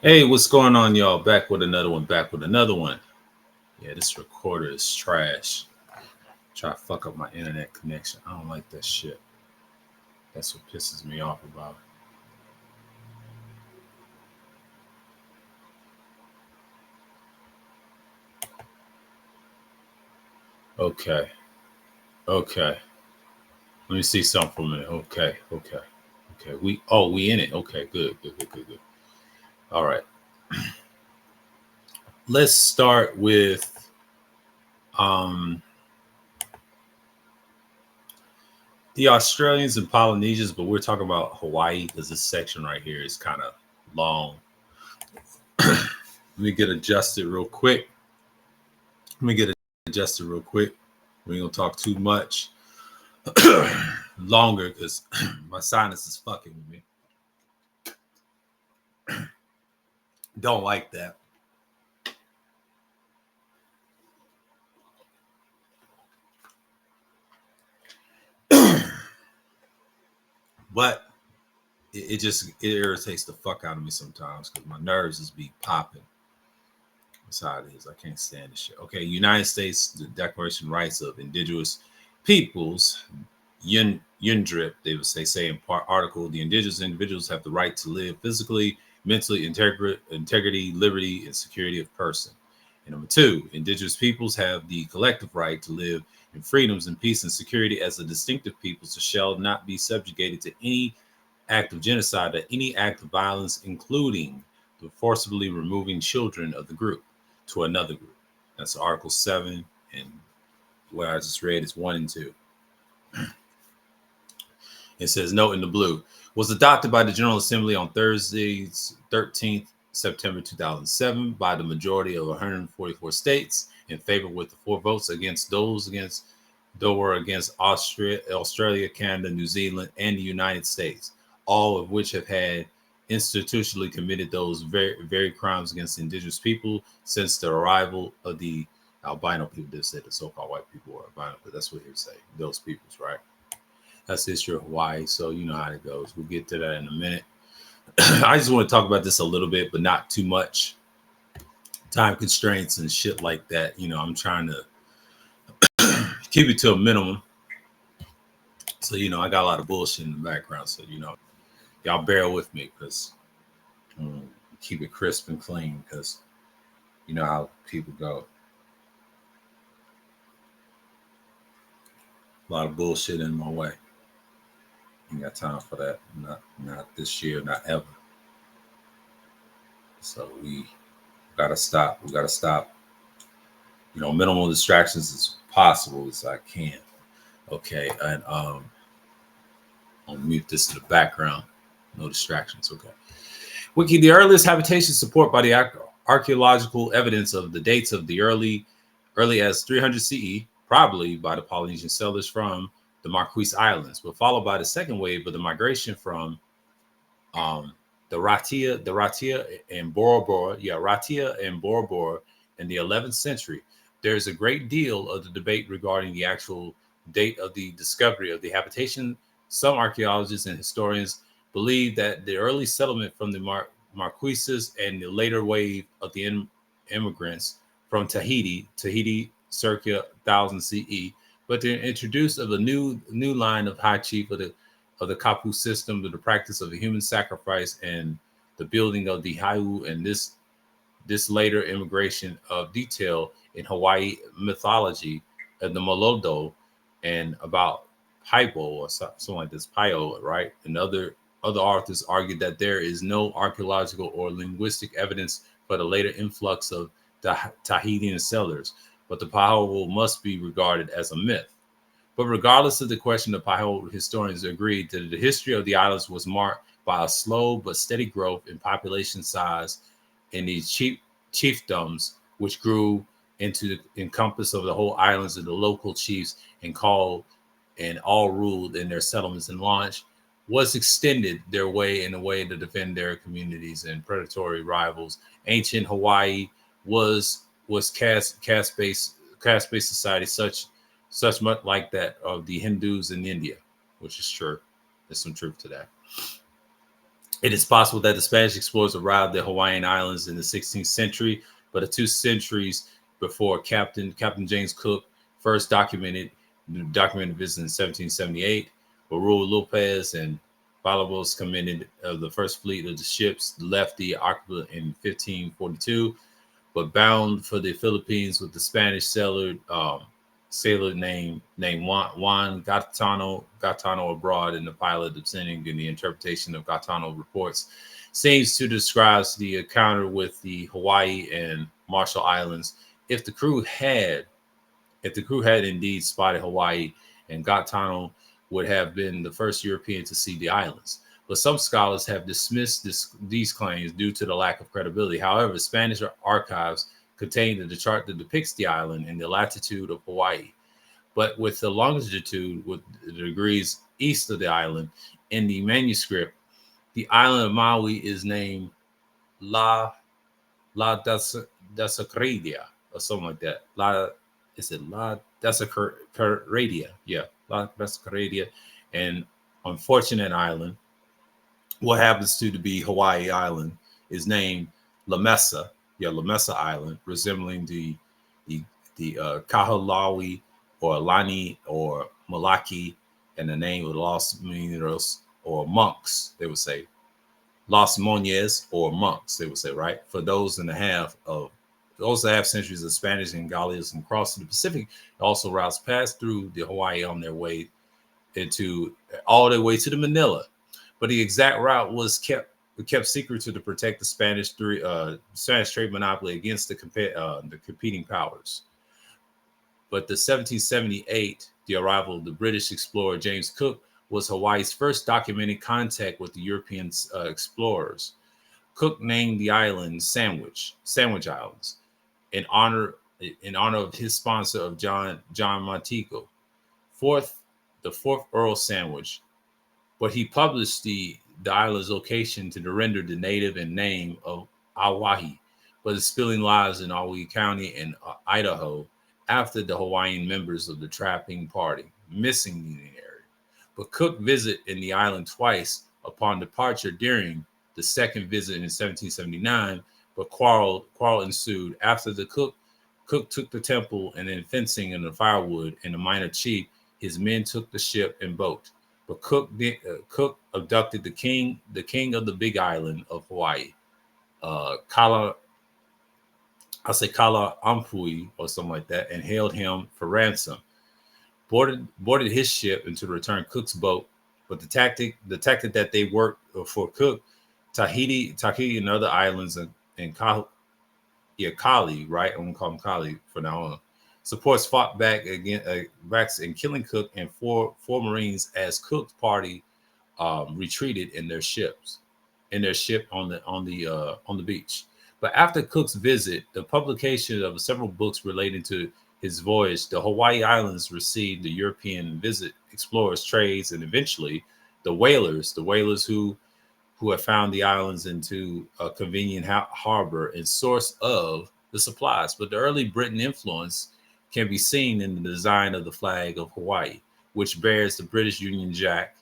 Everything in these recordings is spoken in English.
Hey, what's going on, y'all? Back with another one. Back with another one. Yeah, this recorder is trash. Try to fuck up my internet connection. I don't like that shit. That's what pisses me off about it. Okay. Okay. Let me see something for a minute. Okay. Okay. Okay. We in it. Okay. Good. Good. Good. Good. Good. All right. Let's start with um the Australians and Polynesians, but we're talking about Hawaii because this section right here is kind of long. Let me get adjusted real quick. Let me get adjusted real quick. We ain't gonna talk too much longer because my sinus is fucking with me. Don't like that. But it just it irritates the fuck out of me sometimes because my nerves just be popping. That's how it is. I can't stand this shit. Okay, United States, the Declaration of Rights of Indigenous Peoples, UNDRIP, they would say in part article, the indigenous individuals have the right to live physically, mentally, integrity, liberty, and security of person. And number two, indigenous peoples have the collective right to live in freedoms and peace and security as a distinctive people, so shall not be subjugated to any act of genocide or any act of violence, including the forcibly removing children of the group to another group. That's Article 7, and what I just read is 1 and 2. It says, note in the blue, was adopted by the General Assembly on Thursday, 13th September 2007 by the majority of 144 states in favor with the 4 votes against those were against Australia, Canada, New Zealand, and the United States, all of which have had institutionally committed those very crimes against indigenous people since the arrival of the albino people. They said the so-called white people were albino, but that's what he would say. Those peoples, right? That's the history of Hawaii. So you know how it goes. We'll get to that in a minute. I just want to talk about this a little bit, but not too much. Time constraints and shit like that. You know, I'm trying to keep it to a minimum. So, you know, I got a lot of bullshit in the background. So, you know, y'all bear with me because keep it crisp and clean because you know how people go. A lot of bullshit in my way. Ain't got time for that. Not this year, not ever. So we gotta stop. We gotta stop. You know, minimal distractions as possible as I can. Okay, and I'll mute this to the background. No distractions. Okay. Wiki, the earliest habitation support by the archaeological evidence of the dates of the early as 300 CE, probably by the Polynesian settlers from the Marquise Islands, but followed by the second wave of the migration from the Ratia and Bora Bora, Ratia and Bora Bora in the 11th century. There's a great deal of the debate regarding the actual date of the discovery of the habitation. Some archaeologists and historians believe that the early settlement from the Marquises and the later wave of the immigrants from Tahiti circa 1000 CE, but the introduce of a new line of high chief of the Kapu system, to the practice of the human sacrifice and the building of the Heiau, and this later immigration of detail in Hawaii mythology and the Molodo and about Paipo or something like this, Pio, right? And other authors argued that there is no archaeological or linguistic evidence for the later influx of the Tahitian settlers, but the Paiho must be regarded as a myth. But regardless of the question, the Paiho historians agreed that the history of the islands was marked by a slow but steady growth in population size in these chiefdoms, which grew into the encompass of the whole islands of the local chiefs and called and all ruled in their settlements and launched was extended their way in a way to defend their communities and predatory rivals. Ancient Hawaii was caste-based society, such much like that of the Hindus in India, which is true. There's some truth to that. It is possible that the Spanish explorers arrived at Hawaiian Islands in the 16th century, but 2 centuries before Captain James Cook first documented visit in 1778, where Raul Lopez and Balabos commanded the first fleet of the ships left the archipelago in 1542, but bound for the Philippines with the Spanish sailor named Juan Gaetano abroad, and the pilot descending in the interpretation of Gaetano reports seems to describe the encounter with the Hawaii and Marshall Islands. If the crew had indeed spotted Hawaii, and Gaetano would have been the first European to see the islands. But some scholars have dismissed these claims due to the lack of credibility. However, Spanish archives contain the chart that depicts the island and the latitude of Hawaii, but with the longitude with the degrees east of the island. In the manuscript, the island of Maui is named La Desecradia or something like that. La Desecradia? Yeah, La Desecradia. And unfortunate island, what happens to be Hawaii Island, is named La Mesa. Yeah, La Mesa Island, resembling the Kahalawi or Lani or Malaki, and the name of Los Mineros or monks, they would say. Los Mones or monks, they would say, right? For those that have centuries of Spanish and Gallias and crossed the Pacific, also routes passed through the Hawaii on their way into all the way to the Manila. But the exact route was kept secret to protect the Spanish trade monopoly against the competing powers. But the 1778, the arrival of the British explorer James Cook, was Hawaii's first documented contact with the European explorers. Cook named the island Sandwich Islands, in honor of his sponsor of John Montego, the fourth Earl Sandwich. But he published the island's location to render the native and name of Auahi, but is spilling lives in Aui County and Idaho after the Hawaiian members of the trapping party missing the area. But Cook visited in the island twice upon departure during the second visit in 1779, but quarrel ensued after the Cook took the temple and then fencing and the firewood, and the minor chief, his men took the ship and boat. But Cook abducted the king of the Big Island of Hawaii, Kala Ampui or something like that, and held him for ransom. Boarded his ship and to return Cook's boat. But the tactic that they worked for Cook, Tahiti, and other islands, and Kali, right? I'm gonna call him Kali for now on. Supports fought back in killing Cook and four Marines as Cook's party retreated in their ship on the beach. But after Cook's visit, the publication of several books relating to his voyage, the Hawaii Islands received the European visit explorers, trades, and eventually the whalers who have found the islands into a convenient harbor and source of the supplies. But the early Britain influence can be seen in the design of the flag of Hawaii, which bears the British Union Jack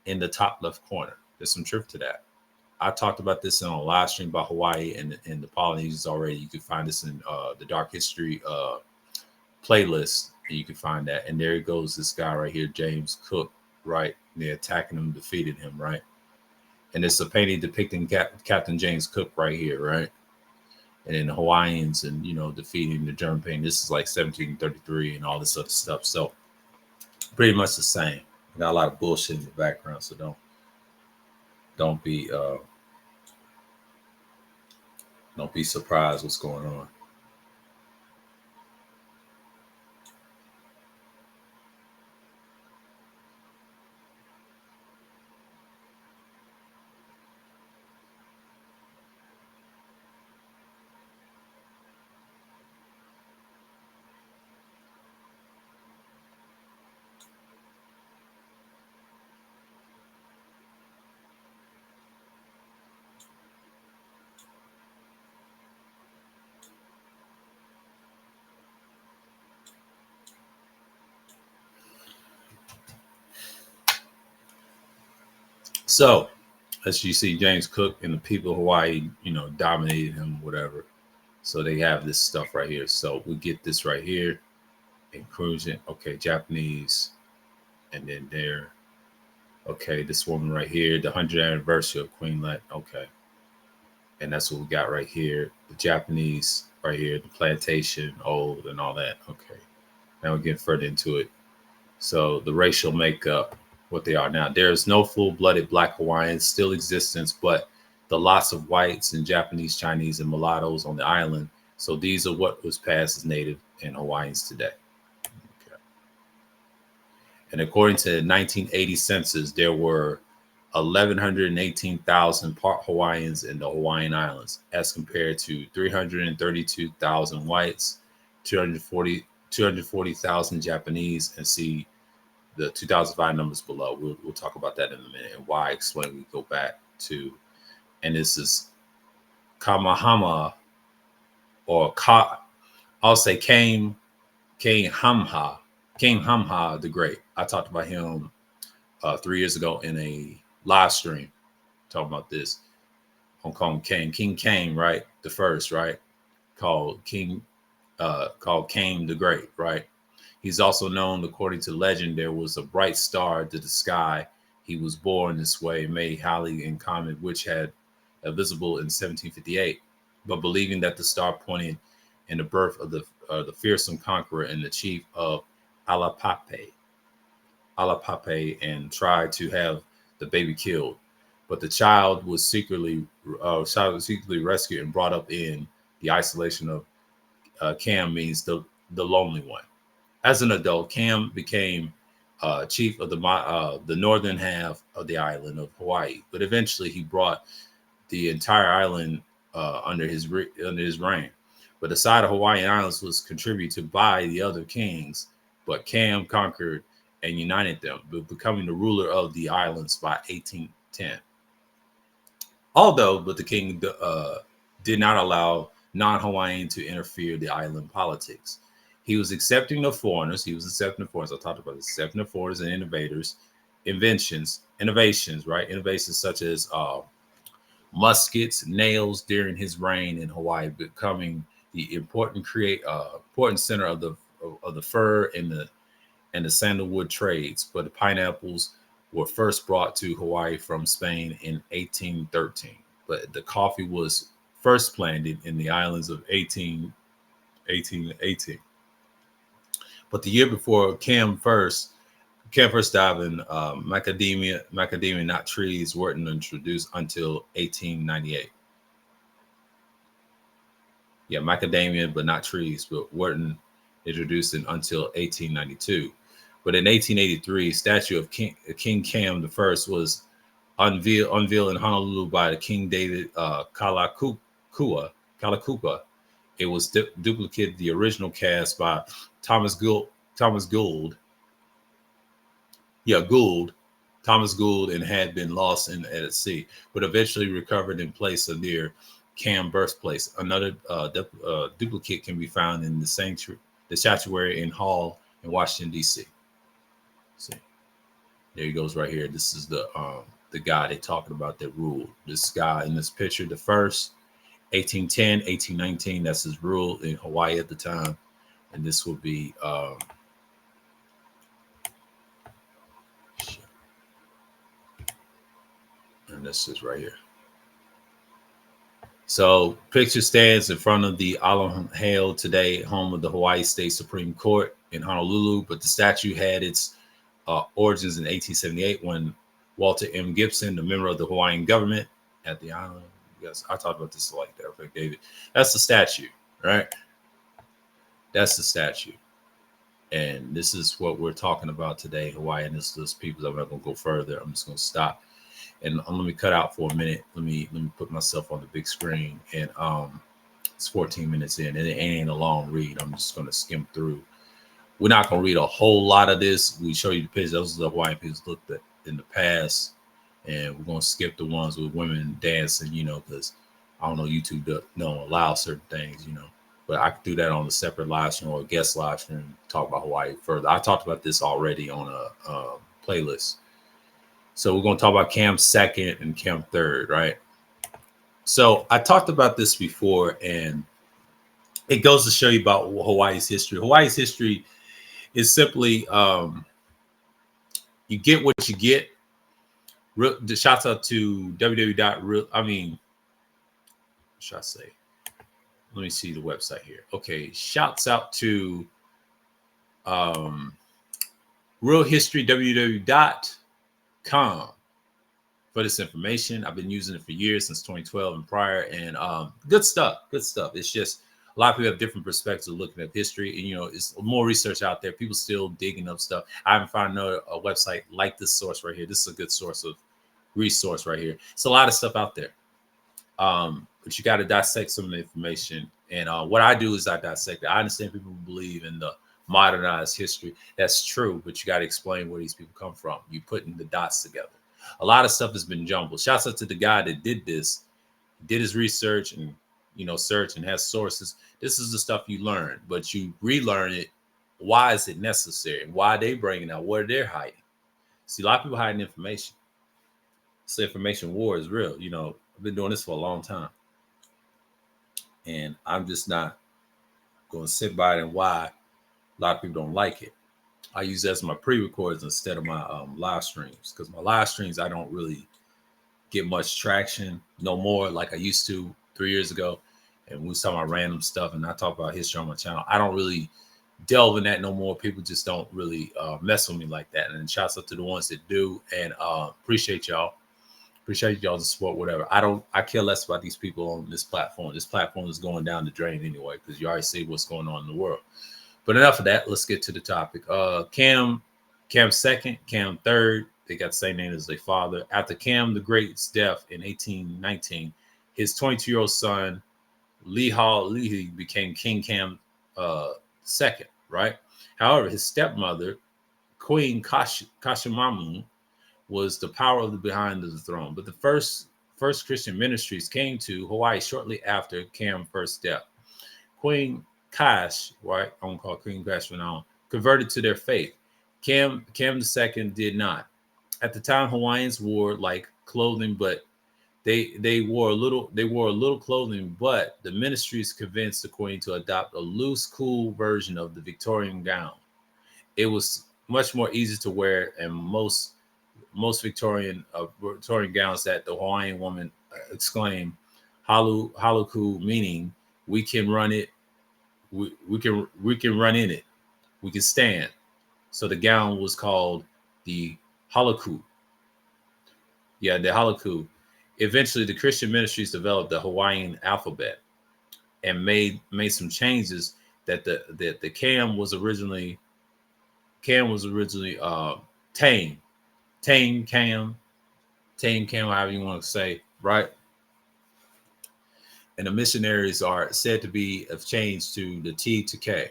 in the top left corner. There's some truth to that. I talked about this on a live stream about Hawaii and the Polynesians already. You can find this in the Dark History playlist, and you can find that. And there goes this guy right here, James Cook, right? They're attacking him, defeated him, right? And it's a painting depicting Captain James Cook right here, right? And then the Hawaiians and, defeating the German painting. This is like 1733 and all this other stuff. So pretty much the same. Got a lot of bullshit in the background, so don't be surprised what's going on. So as you see, James Cook and the people of Hawaii, dominated him, whatever. So they have this stuff right here. So we get this right here, inclusion. Okay, Japanese, and then there. Okay, this woman right here, the 100th anniversary of Queen Let. Okay, and that's what we got right here. The Japanese right here, the plantation, old, and all that. Okay, now we're getting further into it. So the racial makeup, what they are now. There is no full-blooded Black Hawaiians still existence, but the lots of whites and Japanese, Chinese, and mulattoes on the island. So these are what was passed as Native and Hawaiians today. Okay. And according to the 1980 census, there were 1,118,000 part Hawaiians in the Hawaiian Islands, as compared to 332,000 whites, 240,000 Japanese, and see the 2005 numbers below. We'll talk about that in a minute and why I explain we go back to, and this is Kamahama, or I'll say Kame Hamha the Great. I talked about him 3 years ago in a live stream talking about this. Hong Kong King Kame, right? The first, right? Called Kame the Great, right? He's also known, according to legend, there was a bright star to the sky. He was born this way, made highly in common, which had visible in 1758. But believing that the star pointed in the birth of the fearsome conqueror and the chief of Alapape, and tried to have the baby killed. But the child was secretly rescued and brought up in the isolation of Cam, means the lonely one. As an adult, Cam became chief of the northern half of the island of Hawaii, but eventually he brought the entire island under his reign. But the side of Hawaiian Islands was contributed by the other kings, but Cam conquered and united them, becoming the ruler of the islands by 1810. But the king did not allow non-Hawaiian to interfere the island politics. He was accepting of foreigners. I talked about accepting of foreigners and innovations, right? Innovations such as muskets, nails during his reign in Hawaii, becoming the important center of the fur and the sandalwood trades. But the pineapples were first brought to Hawaii from Spain in 1813. But the coffee was first planted in the islands of 1818. But the year before Cam first died in macadamia, not trees, weren't introduced until 1898. Yeah, macadamia, but not trees, but weren't introduced until 1892. But in 1883, statue of King Cam the First was unveiled in Honolulu by the King David Kalakaua. It was duplicated the original cast by Thomas Gould, and had been lost at sea, but eventually recovered in place of near Cam birthplace. Another duplicate can be found in the sanctuary in Hall in Washington, D.C. See, there he goes right here. This is the guy they're talking about that ruled. This guy in this picture, the first, 1810, 1819, that's his rule in Hawaii at the time. And this will be and this is right here. So picture stands in front of the Aloha today, home of the Hawaii State Supreme Court in Honolulu, but the statue had its origins in 1878 when Walter M. Gibson, the member of the Hawaiian government at the island. Yes, I talked about this like that. Okay, David. That's the statue, right? That's the statue. And this is what we're talking about today, Hawaii, and this people. I'm not going to go further. I'm just going to stop. And let me cut out for a minute. Let me put myself on the big screen. And it's 14 minutes in, and it ain't a long read. I'm just going to skim through. We're not going to read a whole lot of this. We show you the pictures. Those are the Hawaiian pictures looked at in the past. And we're going to skip the ones with women dancing, because I don't know, YouTube don't allow certain things, But I could do that on a separate live stream or a guest live stream, talk about Hawaii further. I talked about this already on a playlist. So we're going to talk about Cam second and Cam third, right? So I talked about this before, and it goes to show you about Hawaii's history. Hawaii's history is simply you get what you get. Shouts out to www. I mean, what should I say? Let me see the website here. Okay, shouts out to Real History www.com for this information. I've been using it for years, since 2012 and prior, and good stuff. It's just a lot of people have different perspectives of looking at history, and it's more research out there. People still digging up stuff. I haven't found a website like this source right here. This is a good source of resource right here. It's a lot of stuff out there, but you got to dissect some of the information. And what I do is I dissect it. I understand people believe in the modernized history. That's true, but you got to explain where these people come from. You putting the dots together. A lot of stuff has been jumbled. Shouts out to the guy that did this, did his research and search and has sources. This is the stuff you learn, but you relearn it. Why is it necessary? Why are they bringing out? What are they hiding? See, a lot of people hiding information. So information war is real. I've been doing this for a long time, and I'm just not going to sit by it and why a lot of people don't like it. I use that as my pre-records instead of my live streams, because my live streams, I don't really get much traction no more like I used to 3 years ago. And we was talking about random stuff, and I talk about history on my channel. I don't really delve in that no more. People just don't really mess with me like that. And shouts out to the ones that do, and appreciate y'all. Appreciate y'all's support, whatever. I care less about these people on this platform. This platform is going down the drain anyway, because you already see what's going on in the world. But enough of that. Let's get to the topic. Cam second, Cam third. They got the same name as their father. After Cam the Great's death in 1819, his 22-year-old son, Lehi became King Cam second, right? However, his stepmother, Queen Kashimamu, was the power behind the throne. But the first Christian ministries came to Hawaii shortly after Cam's first death. Queen Kash, right? I'm gonna call Queen Kash for now, converted to their faith. Cam II did not. At the time, Hawaiians wore like clothing, but they wore a little clothing, but the ministries convinced the queen to adopt a loose, cool version of the Victorian gown. It was much more easy to wear, and most Victorian gowns that the Hawaiian woman exclaimed "haluku," meaning we can run it, we can run in it, we can stand. So the gown was called the haluku. Yeah, the haluku. Eventually, the Christian ministries developed the Hawaiian alphabet and made some changes. That the Cam was originally Tame Cam, however you want to say, right? And the missionaries are said to be have changed to the T to K.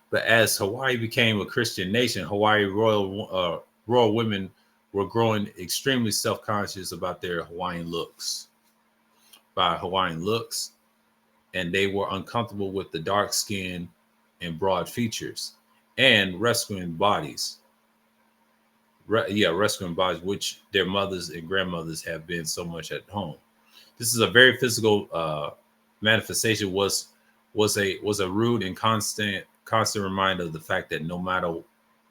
But as Hawaii became a Christian nation, Hawaii royal women were growing extremely self-conscious about their Hawaiian looks. And they were uncomfortable with the dark skin and broad features and rescuing bodies, which their mothers and grandmothers have been so much at home. This is a very physical manifestation. Was a rude and constant reminder of the fact that no matter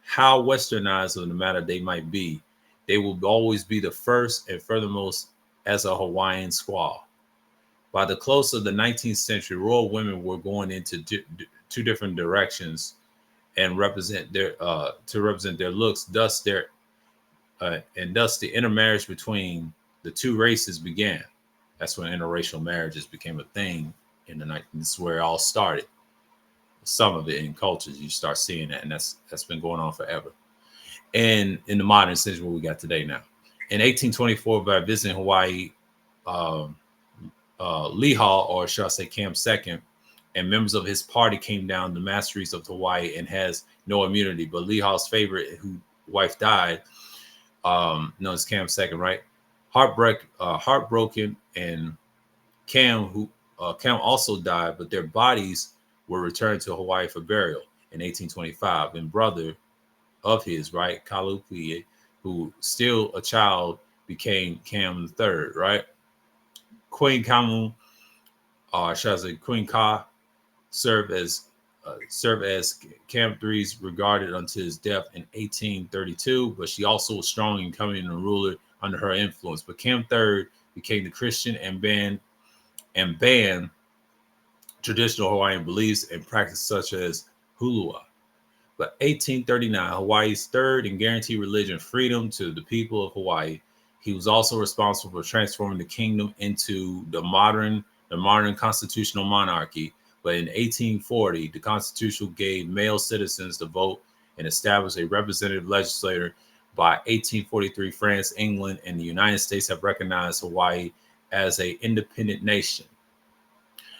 how westernized or no matter they might be, they will always be the first and furthermost as a Hawaiian squaw. By the close of the 19th century, royal women were going into two different directions and represent their looks. Thus, the intermarriage between the two races began. That's when interracial marriages became a thing in the 19th. This is where it all started. Some of it in cultures, you start seeing that, and that's been going on forever. And in the modern century, what we got today now. In 1824, by visiting Hawaii, Lehi, or should I say Cam II, and members of his party came down the masteries of Hawaii and has no immunity. But Lehi's favorite, whose wife died, known as Cam II, right? Heartbroken, and Cam also died, but their bodies were returned to Hawaii for burial in 1825. And brother of his, right, Kalupie, Lehi, died in 1826. who still a child, became Cam III, right? Queen Kamu, should I say Queen Ka, served as Cam III's regarded until his death in 1832, but she also was strong in coming a ruler under her influence. But Cam III became the Christian and banned traditional Hawaiian beliefs and practices such as hulua. But 1839, Hawaii's third and guaranteed religion freedom to the people of Hawaii. He was also responsible for transforming the kingdom into the modern constitutional monarchy. But in 1840, the Constitution gave male citizens the vote and established a representative legislature. By 1843, France, England, and the United States have recognized Hawaii as an independent nation.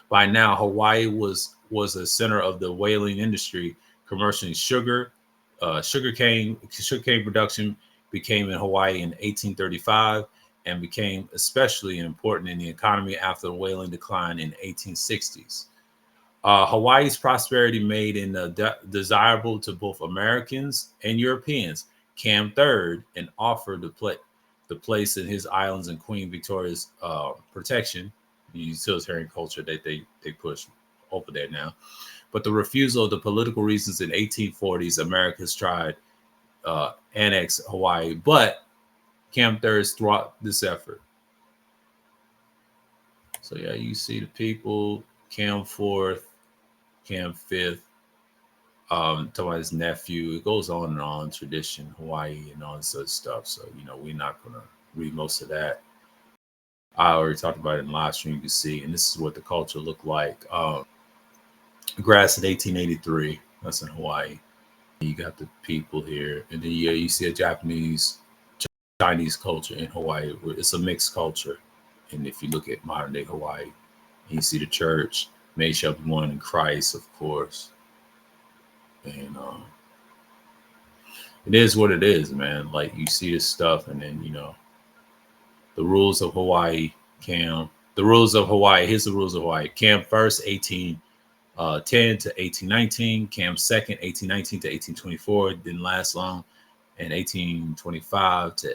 By now, Hawaii was a center of the whaling industry, commercially sugarcane production became in Hawaii in 1835 and became especially important in the economy after the whaling decline in 1860s. Hawaii's prosperity made it desirable to both Americans and Europeans. Cam III and offered the place in his islands and Queen Victoria's protection, the utilitarian culture that they push over there now. But the refusal of the political reasons in 1840s, Americans tried annex Hawaii, but Cam III thwart this effort. So yeah, you see the people, Cam IV, Cam V, talking about his nephew. It goes on and on, tradition, Hawaii, and all this other stuff. So, we're not going to read most of that. I already talked about it in live stream, you can see, and this is what the culture looked like. Grass in 1883, that's in Hawaii. You got the people here, and then you see a Japanese, Chinese culture in Hawaii. It's a mixed culture. And if you look at modern day Hawaii, you see the church, made shall be one in Christ, of course. And it is what it is, man. Like, you see this stuff, and then the rules of Hawaii. Cam, the rules of Hawaii. Here's the rules of Hawaii. Cam first, 1810 to 1819. Cam second, 1819 to 1824. Didn't last long. And 1825 to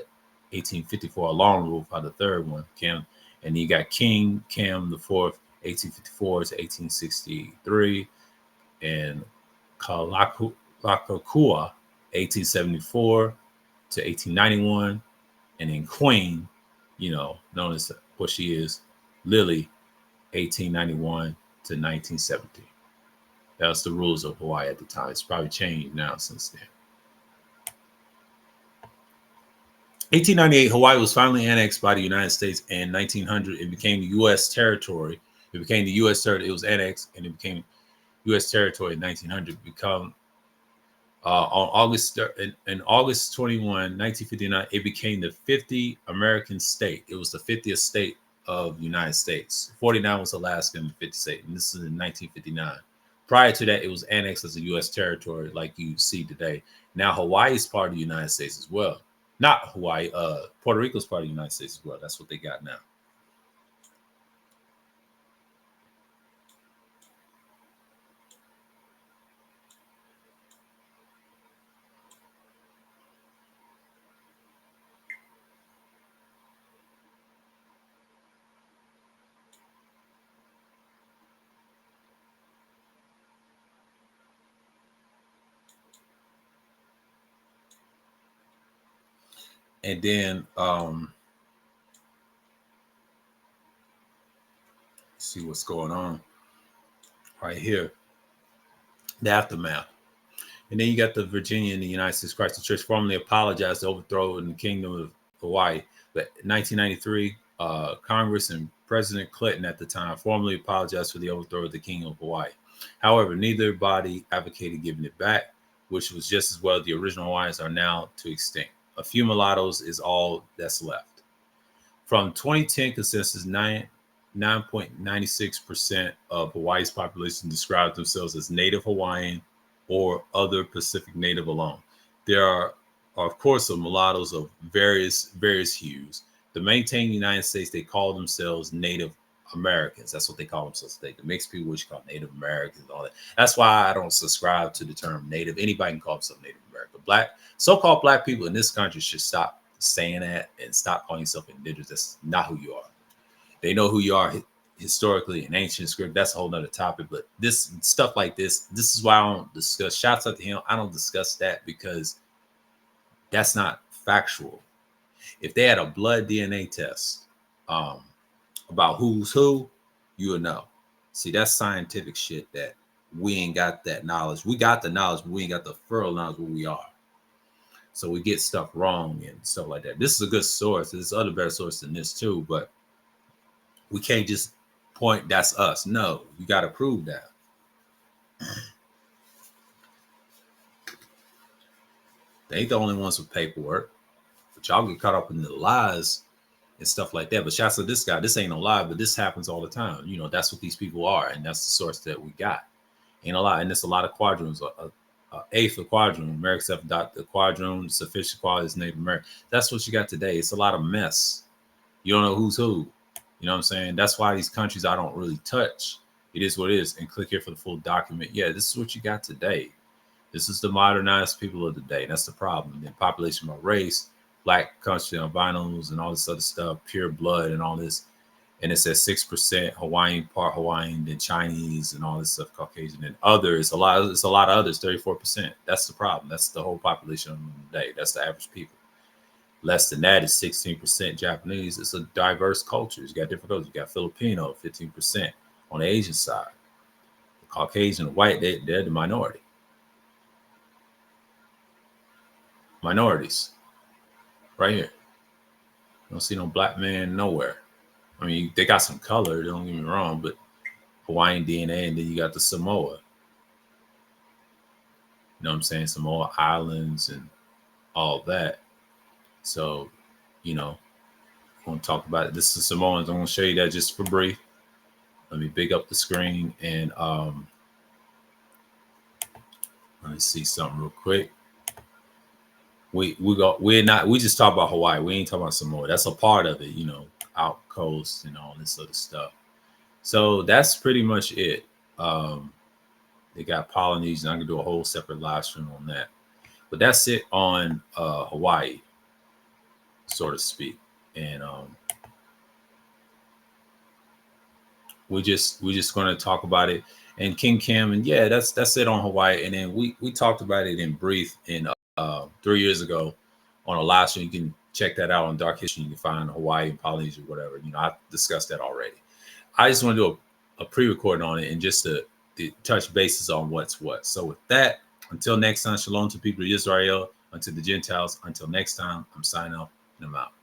1854, a long rule for the third one. Cam, and you got King Cam the fourth, 1854 to 1863, and Kalakua, 1874 to 1891, and then Queen, known as what she is, Lily, 1891 to 1970. That's the rules of Hawaii at the time. It's probably changed now since then. 1898, Hawaii was finally annexed by the United States. In 1900, it became the U.S. territory. It became the U.S. territory. It was annexed, and it became U.S. territory in 1900. On August 21, 1959, it became the 50th American state. It was the 50th state of the United States. 49 was Alaska and the 50th state, and this is in 1959. Prior to that, it was annexed as a U.S. territory, like you see today. Now, Hawaii is part of the United States as well. Not Hawaii, Puerto Rico is part of the United States as well. That's what they got now. And then see what's going on right here. The aftermath. And then you got the Virginia and the United States Christian Church formally apologized to overthrow in the Kingdom of Hawaii. But in 1993, Congress and President Clinton at the time formally apologized for the overthrow of the Kingdom of Hawaii. However, neither body advocated giving it back, which was just as well the original Hawaiians are now to extinct. A few mulattoes is all that's left. From 2010 consensus, 9.96% of Hawaii's population describe themselves as Native Hawaiian or other Pacific Native alone. There are of course, some mulattoes of various hues. To maintain the United States, they call themselves Native Americans. That's what they call themselves today. The mixed people, which call Native Americans, and all that. That's why I don't subscribe to the term Native. Anybody can call themselves Native American. America. So-called black people in this country should stop saying that and stop calling yourself indigenous. That's not who you are. They know who you are historically in ancient script. That's a whole nother topic. But this stuff like this is why I don't discuss. Shouts out to him. I don't discuss that because that's not factual. If they had a blood DNA test about who's who, you would know. See, that's scientific shit that we ain't got that knowledge. We got the knowledge, but we ain't got the thorough knowledge of who we are. So we get stuff wrong and stuff like that. This is a good source. There's other better source than this too, but we can't just point that's us. No, you got to prove that. They ain't the only ones with paperwork, but y'all get caught up in the lies and stuff like that. But shouts to this guy. This ain't no lie, but this happens all the time. You know, that's what these people are, and that's the source that we got. Ain't a lot, and it's a lot of quadroons. Eighth of quadroon, America's the quadroon, sufficient quality is Native American. That's what you got today. It's a lot of mess. You don't know who's who. You know what I'm saying? That's why these countries I don't really touch. It is what it is. And click here for the full document. Yeah, this is what you got today. This is the modernized people of the day. That's the problem. The population by race, black country, albinos, and all this other stuff, pure blood and all this. And it says 6% Hawaiian, part Hawaiian, then Chinese, and all this stuff, Caucasian, and others. It's a lot of others, 34%. That's the problem. That's the whole population of the day. That's the average people. Less than that is 16% Japanese. It's a diverse culture. You got different cultures. You got Filipino, 15% on the Asian side. The Caucasian, white, they're the minority. Minorities. Right here. You don't see no black man nowhere. I mean, they got some color, don't get me wrong, but Hawaiian DNA, and then you got the Samoa. You know what I'm saying? Samoa Islands and all that. So, you know, I want to talk about it. This is Samoans. I'm going to show you that just for brief. Let me big up the screen and let me see something real quick. We just talk about Hawaii. We ain't talking about Samoa. That's a part of it, you know, out coast and all this other stuff. So that's pretty much it. They got Polynesian. I can do a whole separate live stream on that. But that's it on Hawaii, so to speak. And we're just going to talk about it. And King Cam, and yeah, that's it on Hawaii. And then we talked about it in brief in 3 years ago on a live stream. You can check that out on Dark History. You can find Hawaii and Polynesia, whatever. You know, I discussed that already. I just want to do a pre-recording on it and just to touch bases on what's what. So with that, until next time, shalom to people of Israel, unto the Gentiles. Until next time, I'm signing off and I'm out.